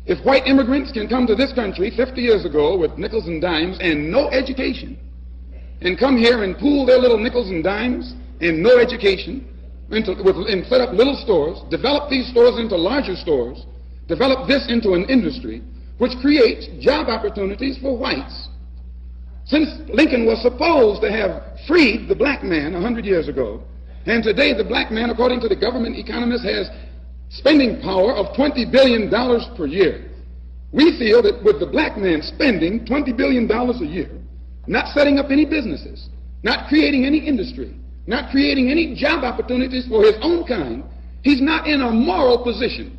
If white immigrants can come to this country 50 years ago with nickels and dimes and no education, and come here and pool their little nickels and dimes and no education, and set up little stores, develop these stores into larger stores, develop this into an industry which creates job opportunities for whites. Since Lincoln was supposed to have freed the black man 100 years ago, and today the black man, according to the government economists, has spending power of $20 billion per year. We feel that with the black man spending $20 billion a year, not setting up any businesses, not creating any industry, not creating any job opportunities for his own kind, he's not in a moral position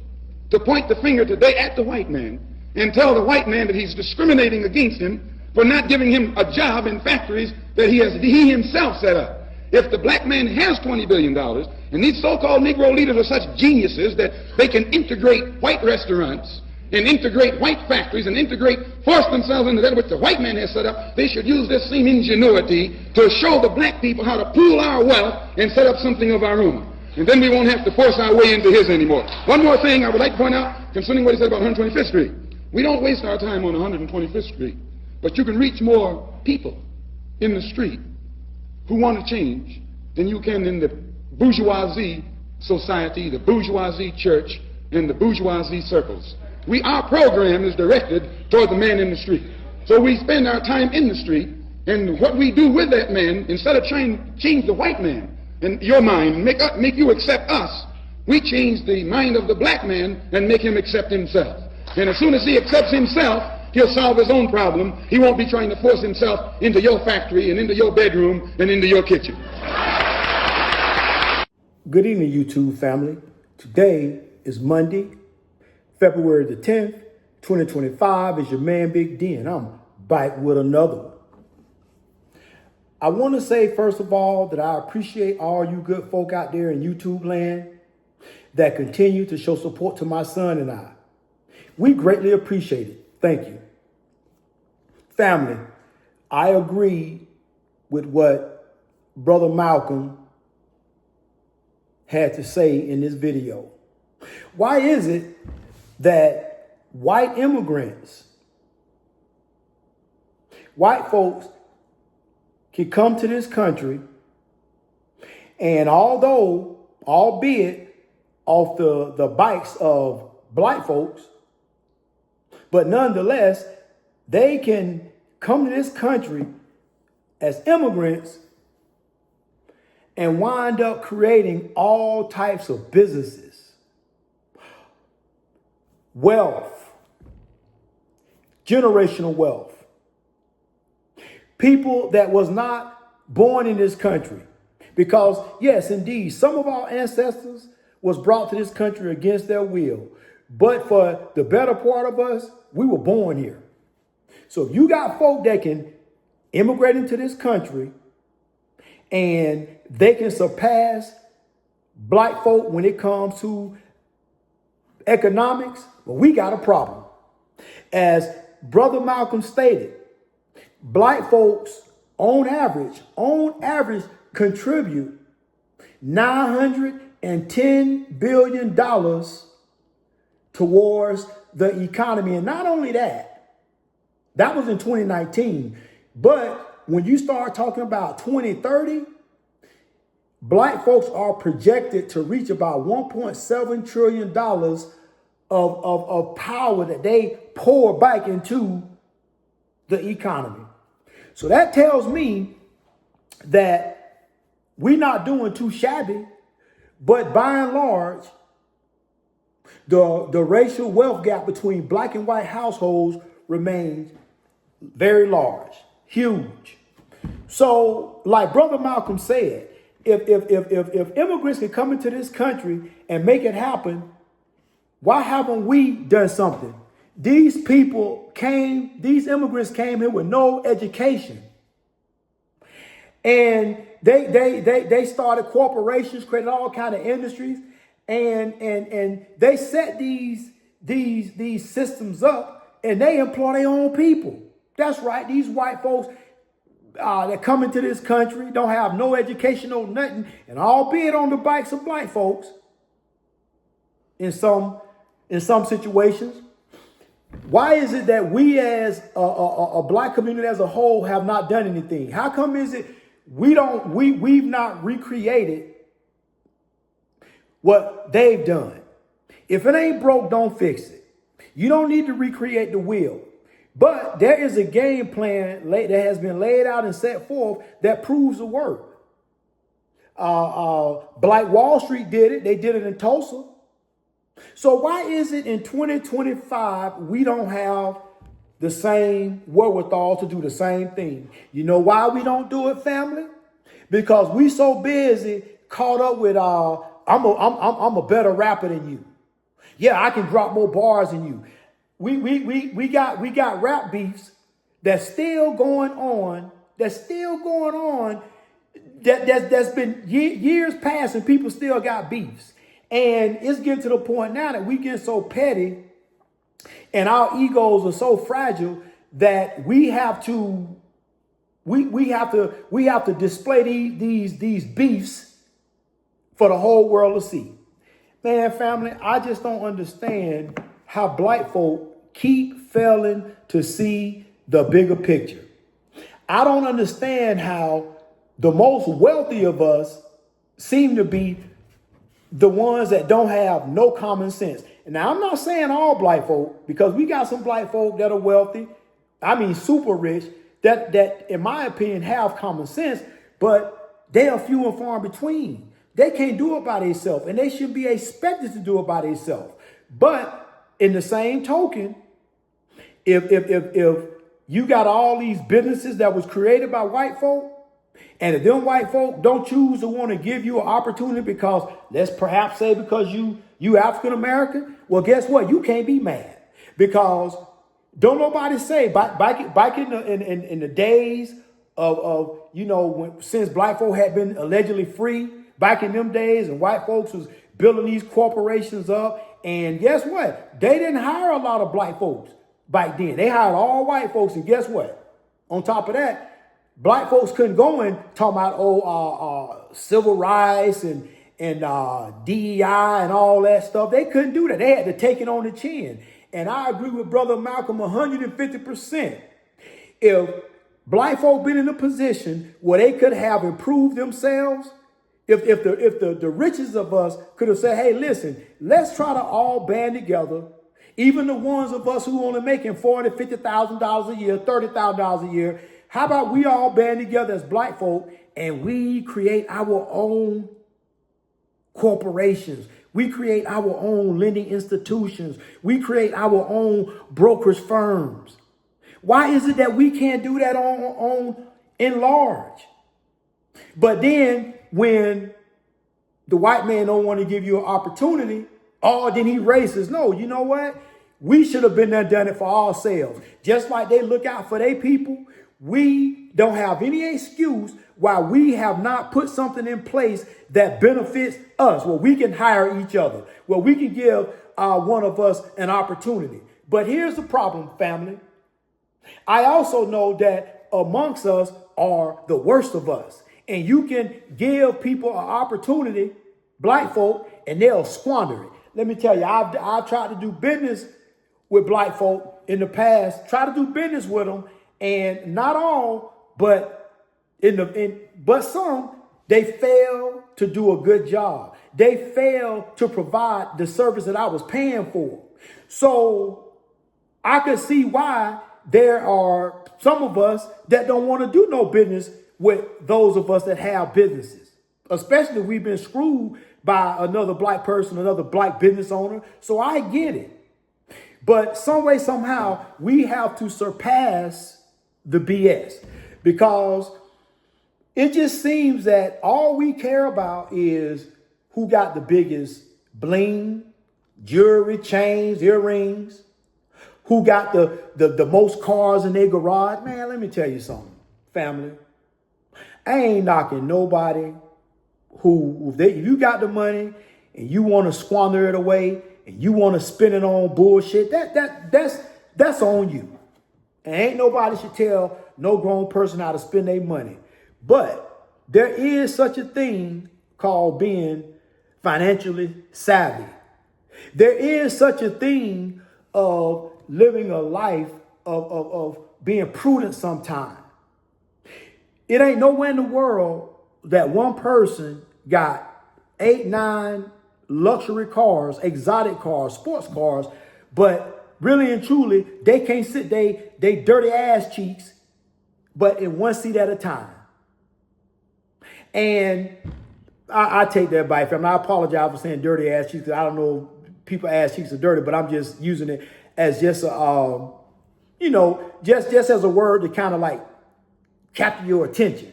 to point the finger today at the white man and tell the white man that he's discriminating against him for not giving him a job in factories that he himself set up. If the black man has $20 billion, and these so-called Negro leaders are such geniuses that they can integrate white restaurants and integrate white factories and force themselves into that which the white man has set up, they should use this same ingenuity to show the black people how to pool our wealth and set up something of our own. And then we won't have to force our way into his anymore. One more thing I would like to point out concerning what he said about 125th Street. We don't waste our time on 125th Street, but you can reach more people in the street who want to change than you can in the bourgeoisie society, the bourgeoisie church, and the bourgeoisie circles. Our program is directed toward the man in the street. So we spend our time in the street, and what we do with that man, instead of trying to change the white man in your mind, make you accept us, we change the mind of the black man and make him accept himself. And as soon as he accepts himself, he'll solve his own problem. He won't be trying to force himself into your factory and into your bedroom and into your kitchen. Good evening, YouTube family. Today is Monday, February the 10th, 2025. It's your man, Big D, and I'm back with another one. I want to say, first of all, that I appreciate all you good folk out there in YouTube land that continue to show support to my son and I. We greatly appreciate it. Thank you. Family, I agree with what Brother Malcolm had to say in this video. Why is it that white immigrants, white folks can come to this country, and albeit off the bikes of black folks, but nonetheless, they can come to this country as immigrants and wind up creating all types of businesses, wealth, generational wealth. People that was not born in this country. Because, yes, indeed, some of our ancestors was brought to this country against their will. But for the better part of us, we were born here. So if you got folk that can immigrate into this country and they can surpass black folk when it comes to economics, well, we got a problem. As Brother Malcolm stated, black folks on average contribute $910 billion towards the economy. And not only that was in 2019. But when you start talking about 2030, black folks are projected to reach about $1.7 trillion of power that they pour back into the economy. So that tells me that we're not doing too shabby, but by and large, the racial wealth gap between black and white households remains very large, huge. So, like Brother Malcolm said, if immigrants can come into this country and make it happen, why haven't we done something? These immigrants came here with no education. And they started corporations, created all kind of industries, and they set these systems up, and they employ their own people. That's right. These white folks that come into this country don't have no education, no nothing, and albeit on the bikes of black folks in some situations, Why is it that we as a black community as a whole have not done anything? How come is it we've not recreated what they've done? If it ain't broke, don't fix it. You don't need to recreate the wheel. But there is a game plan that has been laid out and set forth that proves the work. Black Wall Street did it. They did it in Tulsa. So why is it in 2025 we don't have the same wherewithal to do the same thing? You know why we don't do it, family? Because we so busy caught up with I'm a better rapper than you. Yeah, I can drop more bars than you. We got rap beefs that's still going on. That's been years past and people still got beefs. And it's getting to the point now that we get so petty and our egos are so fragile that we have to display these beefs for the whole world to see. Man, family, I just don't understand how black folk keep failing to see the bigger picture. I don't understand how the most wealthy of us seem to be the ones that don't have no common sense. And now I'm not saying all black folk, because we got some black folk that are wealthy, I mean super rich, that in my opinion have common sense, but they are few and far between. They can't do it by themselves, and they should be expected to do it by themselves. But in the same token, if you got all these businesses that was created by white folk, and if them white folk don't choose to want to give you an opportunity because, let's perhaps say because you African American, well, guess what? You can't be mad, because don't nobody say back in the days of since black folk had been allegedly free, back in them days, and white folks was building these corporations up, and guess what? They didn't hire a lot of black folks back then. They hired all white folks, and guess what? On top of that, black folks couldn't go and talk about civil rights and DEI and all that stuff. They couldn't do that. They had to take it on the chin. And I agree with Brother Malcolm 150%. If black folk been in a position where they could have improved themselves, if the richest of us could have said, hey, listen, let's try to all band together, even the ones of us who only making $40,000, $50,000 a year, $30,000 a year, how about we all band together as black folk and we create our own corporations? We create our own lending institutions. We create our own brokerage firms. Why is it that we can't do that on in large? But then when the white man don't want to give you an opportunity, then he racist. No, you know what? We should have been there, done it for ourselves. Just like they look out for their people, we don't have any excuse why we have not put something in place that benefits us, where we can hire each other, where we can give one of us an opportunity. But here's the problem, family. I also know that amongst us are the worst of us. And you can give people an opportunity, black folk, and they'll squander it. Let me tell you, I've tried to do business with black folk in the past, try to do business with them, and not all, but some, they fail to do a good job. They fail to provide the service that I was paying for. So I could see why there are some of us that don't want to do no business with those of us that have businesses, especially if we've been screwed by another black person, another black business owner. So I get it. But some way, somehow, we have to surpass the BS, because it just seems that all we care about is who got the biggest bling, jewelry, chains, earrings, who got the most cars in their garage. Man, let me tell you something, family. I ain't knocking nobody if you got the money and you want to squander it away and you want to spend it on bullshit, that's on you. And ain't nobody should tell no grown person how to spend their money. But there is such a thing called being financially savvy. There is such a thing of living a life of being prudent sometimes. It ain't nowhere in the world that one person got 8, 9 luxury cars, exotic cars, sports cars, but really and truly, they can't sit they dirty ass cheeks, but in one seat at a time. And I take that back. I apologize for saying dirty ass cheeks, because I don't know if people ass cheeks are dirty, but I'm just using it as just a, just as a word to kind of like capture your attention.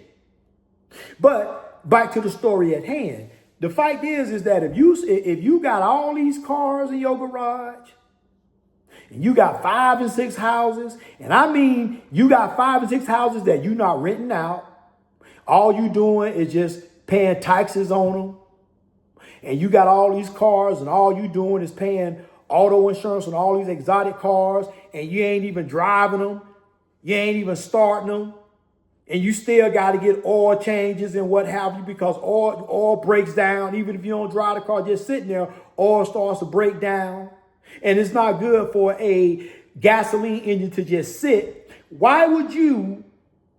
But back to the story at hand. The fact is that if you got all these cars in your garage, and you got 5 and 6 houses, and I mean you got 5 and 6 houses that you're not renting out, all you doing is just paying taxes on them, and you got all these cars, and all you doing is paying auto insurance on all these exotic cars, and you ain't even driving them, you ain't even starting them, and you still got to get oil changes and what have you, because oil breaks down. Even if you don't drive the car, just sitting there, oil starts to break down. And it's not good for a gasoline engine to just sit. Why would you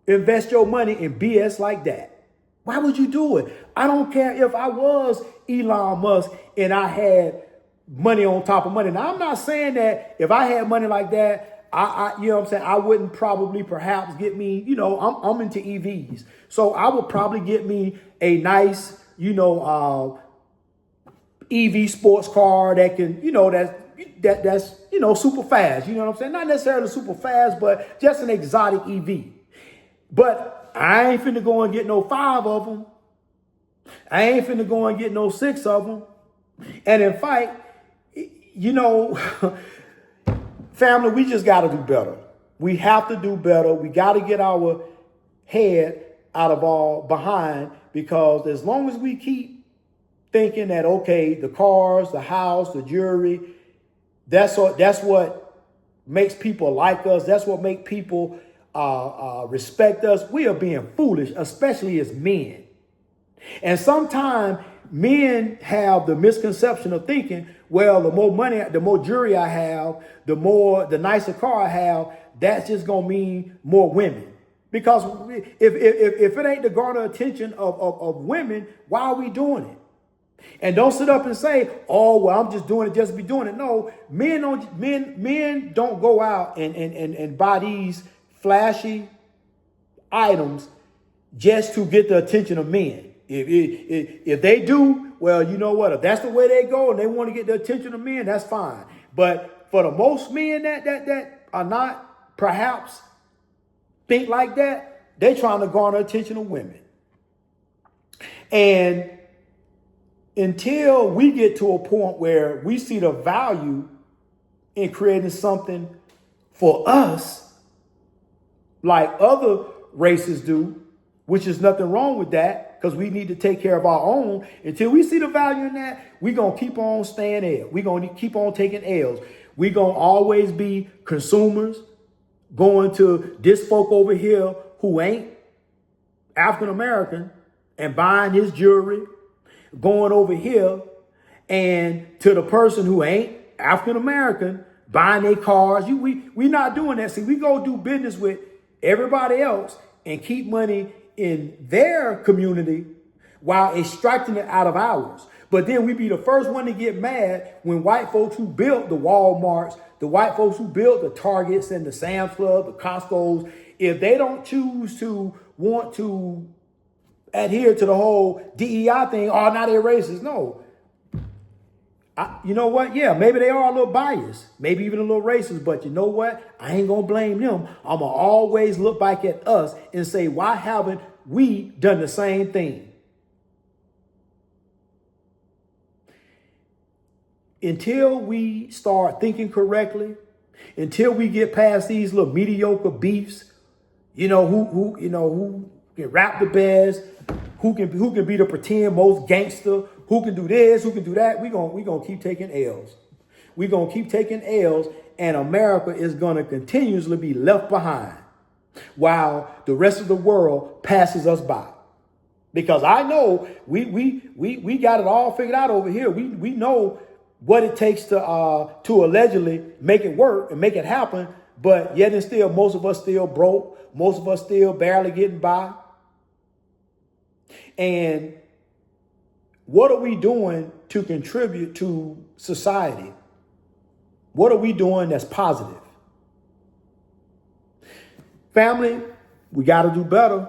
invest your money in BS like that? Why would you do it? I don't care if I was Elon Musk and I had money on top of money. Now, I'm not saying that if I had money like that, you know what I'm saying, I wouldn't probably perhaps get me, I'm into EVs. So I would probably get me a nice, EV sports car that can, that's super fast. You know what I'm saying? Not necessarily super fast, but just an exotic EV. But I ain't finna go and get no 5 of them. I ain't finna go and get no 6 of them. And in fact, family, we just got to do better. We have to do better. We got to get our head out of our behind, because as long as we keep thinking that, okay, the cars, the house, the jewelry, that's what makes people like us. That's what makes people respect us. We are being foolish, especially as men. And sometimes men have the misconception of thinking, well, the more money, the more jewelry I have, the nicer car I have, that's just going to mean more women. Because if it ain't to garner attention of women, why are we doing it? And don't sit up and say, oh, well, I'm just doing it just to be doing it. No, men don't go out and buy these flashy items just to get the attention of men. If they do, well, you know what? If that's the way they go and they want to get the attention of men, that's fine. But for the most men that are not perhaps think like that, they're trying to garner attention of women. And until we get to a point where we see the value in creating something for us, like other races do, which is nothing wrong with that, because we need to take care of our own. Until we see the value in that, we're going to keep on staying there. We're going to keep on taking L's. We're going to always be consumers, going to this folk over here who ain't African American and buying his jewelry, going over here and to the person who ain't African American buying their cars. We not doing that. See, we go do business with everybody else and keep money in their community while extracting it out of ours. But then we be the first one to get mad when white folks who built the Walmarts, the white folks who built the Targets and the Sam's Club, the Costco's, if they don't choose to want to adhere to the whole DEI thing, oh, now they're racist. No. You know what? Yeah, maybe they are a little biased, maybe even a little racist, but you know what? I ain't going to blame them. I'm going to always look back at us and say, why haven't we done the same thing? Until we start thinking correctly, until we get past these little mediocre beefs, who can rap the best, who can be the pretend most gangster, who can do this, who can do that, we're gonna keep taking L's. We're gonna keep taking L's, and America is gonna continuously be left behind while the rest of the world passes us by. Because I know we got it all figured out over here. We know what it takes to allegedly make it work and make it happen, but yet and still, most of us still broke. Most of us still barely getting by. And what are we doing to contribute to society? What are we doing that's positive? Family, we got to do better.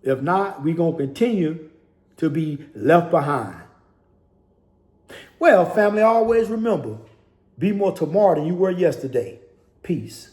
If not, we're going to continue to be left behind. Well, family, always remember, be more tomorrow than you were yesterday. Peace.